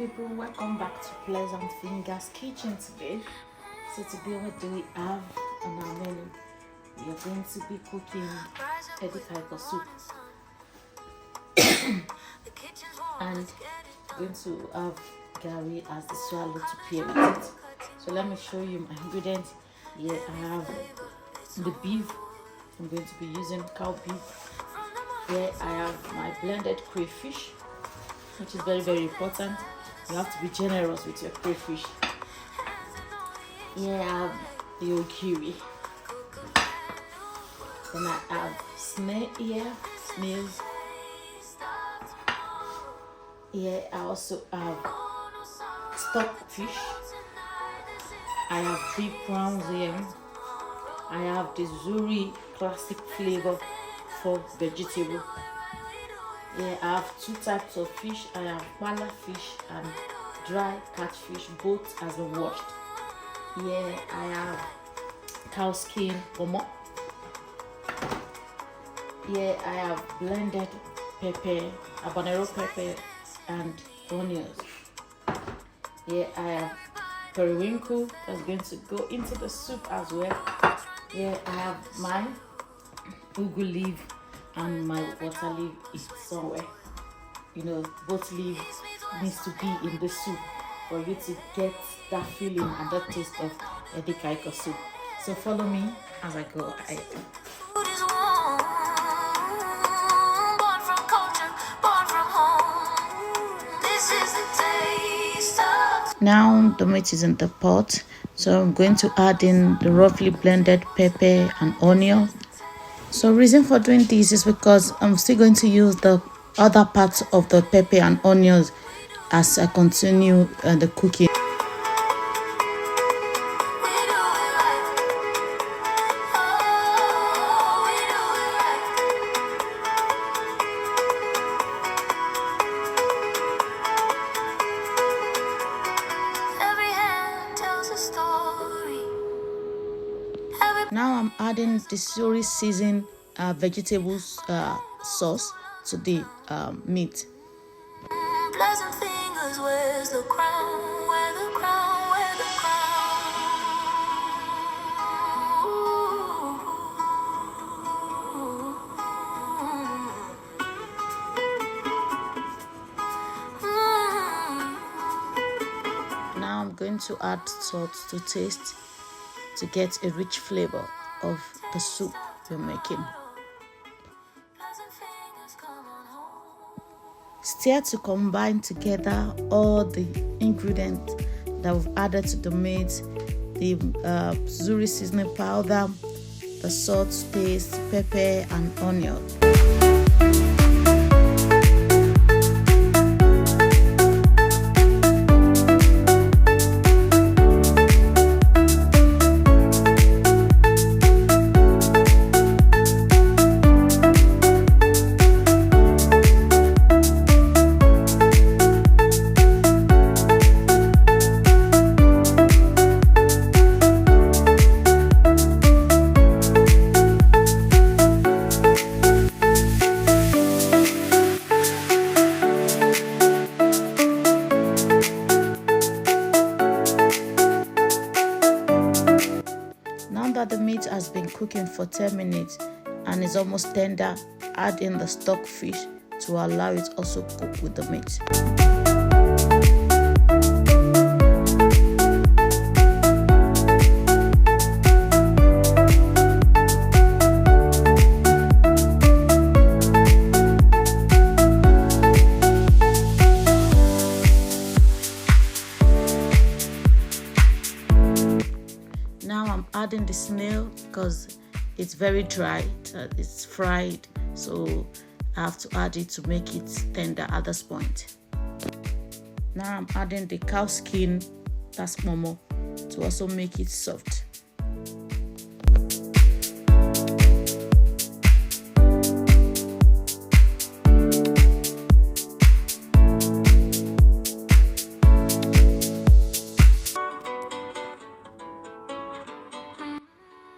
people, welcome back to Pleasant Fingers Kitchen today. So today what do we have on our menu? We are going to be cooking Edikiakong soup and going to have gari as the swallow to pair with it. So let me show you my ingredients. Here I have the beef. I'm going to be using cow beef. Here I have my blended crayfish, which is very important. You have to be generous with your crayfish. Here I have the ogiri. Then I have snails. Here I also have stockfish. I have big prawns here. I have the Zuri classic flavor for vegetable. Here I have two types of fish. I have pala fish and dry catfish, both has been washed. Here I have cow skin gomo. Here I have blended pepper, habanero pepper and onions. Here I have periwinkle that's going to go into the soup as well. Here I have my ugu leaf and my water leaf is somewhere. You know, both leaves needs to be in the soup for you to get that feeling and that taste of Edikiakong soup. So follow me as I go ahead. Now the meat is in the pot, so I'm going to add in the roughly blended pepper and onion. So reason for doing this is because I'm still going to use the other parts of the pepper and onions as I continue the cooking. Now I'm adding the Zuri seasoned vegetables sauce to the meat. Pleasant fingers, where's the crown? Where the crown? Where the crown? Now I'm going to add salt to taste to get a rich flavor of the soup we're making. Stir to combine together all the ingredients that we've added to the meat, the Zuri seasoning powder, the salt paste, pepper and onion. Now that the meat has been cooking for 10 minutes and is almost tender, add in the stockfish to allow it also cook with the meat. Now I'm adding the snail because it's very dry, it's fried, so I have to add it to make it tender at this point. Now I'm adding the cow skin, that's momo, to also make it soft.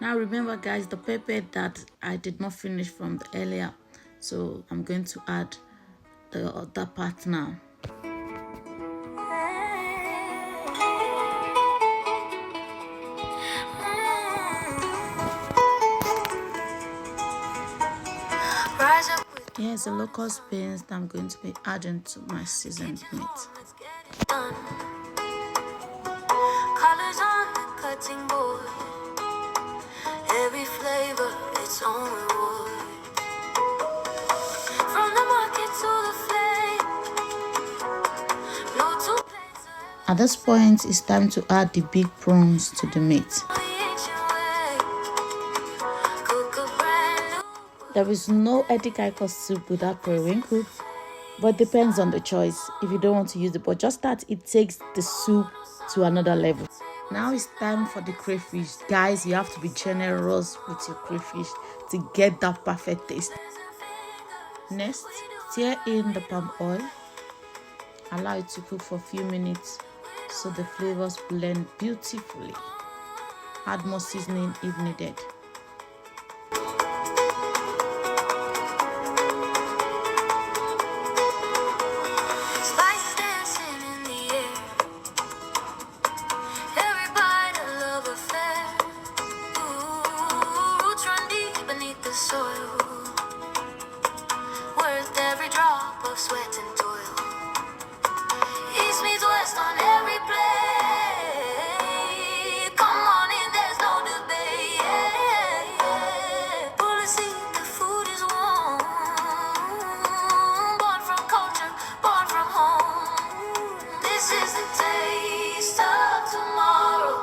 Now remember guys, the pepper that I did not finish from the earlier, so I'm going to add the other part now. Here's the locust beans that I'm going to be adding to my seasoned meat. Done. Colors on the cutting board. Every flavor its own reward. From the market to the flame. No two plates are At this point, it's time to add the big prawns to the meat. the ancient way. Cook a brand new. There is no Edikiakong soup without periwinkle, but depends on the choice. If you don't want to use it, but just that it takes the soup to another level. Now it's time for the crayfish. Guys, you have to be generous with your crayfish to get that perfect taste. Next, stir in the palm oil. Allow it to cook for a few minutes so the flavors blend beautifully. Add more seasoning if needed. Spices dancing in the air. Every bite a love affair. Ooh, roots run deep beneath the soil. Worth every drop of sweat and toil. East meets west on every plate. Come on in, there's no debate. Yeah. Pull a seat, the food is warm. Born from culture, born from home. This is the taste of tomorrow.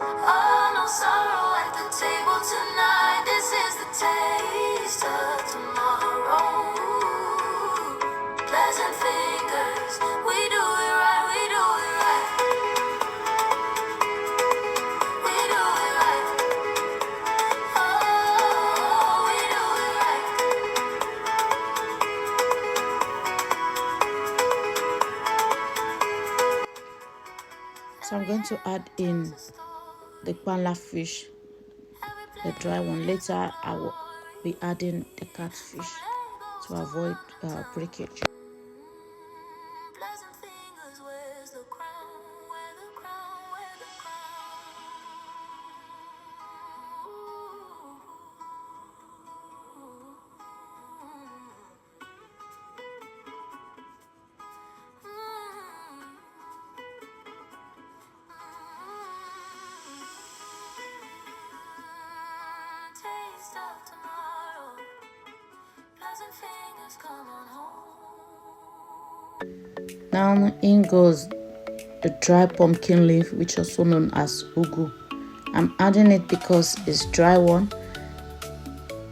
Oh, no sorrow at the table tonight. This is the taste of tomorrow. Pleasant fingers, we do it right, we do it right. We do it right. Oh, we do it right. So I'm going to add in the panla fish, the dry one. Later, I will be adding the catfish to avoid breakage. Pleasant fingers, where's the crown? Where the crown? Where the taste of tomorrow. Pleasant fingers, come on home. Now in goes the dry pumpkin leaf, which is also known as ugu. I'm adding it because it's dry one.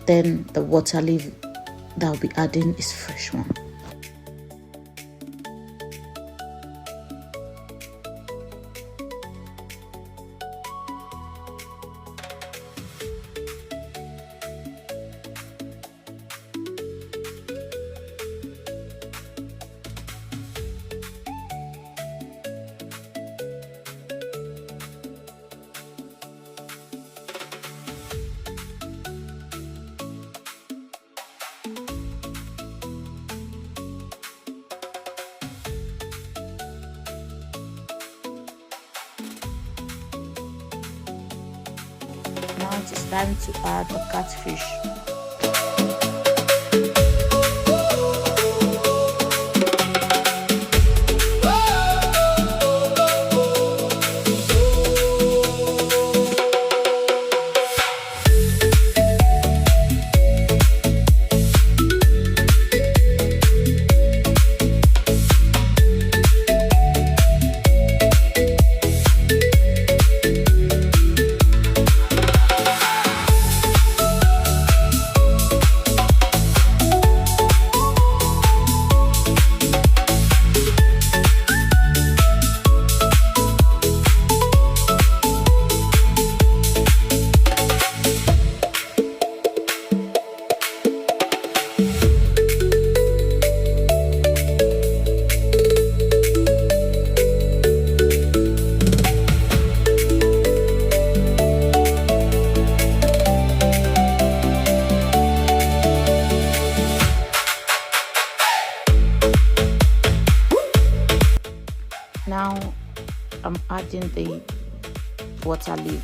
Then the water leaf that I'll be adding is fresh one. Now it is time to add the catfish. Now I'm adding the water leaf.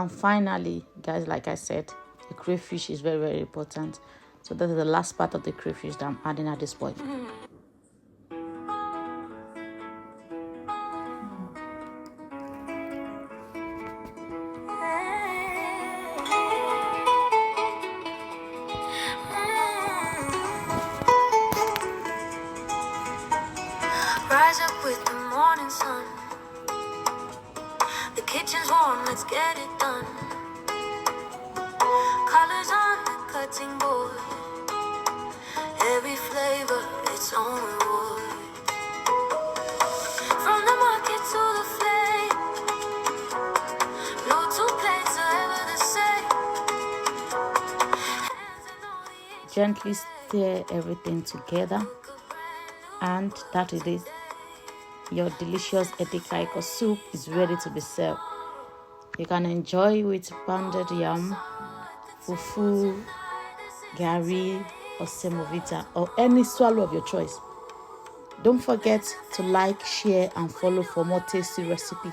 And finally, guys, like I said, the crayfish is very, very important. So that is the last part of the crayfish that I'm adding at this point. Rise up with the morning sun. The kitchen's warm, let's get it done. Colors on the cutting board. Every flavor, its own reward. From the market to the flame, no two plates are ever the same. Hands in all the Gently stir everything together, and that is it. Your delicious Edikiakong soup is ready to be served. You can enjoy with pounded yam, fufu, gari, or semovita, or any swallow of your choice. Don't forget to like, share, and follow for more tasty recipe.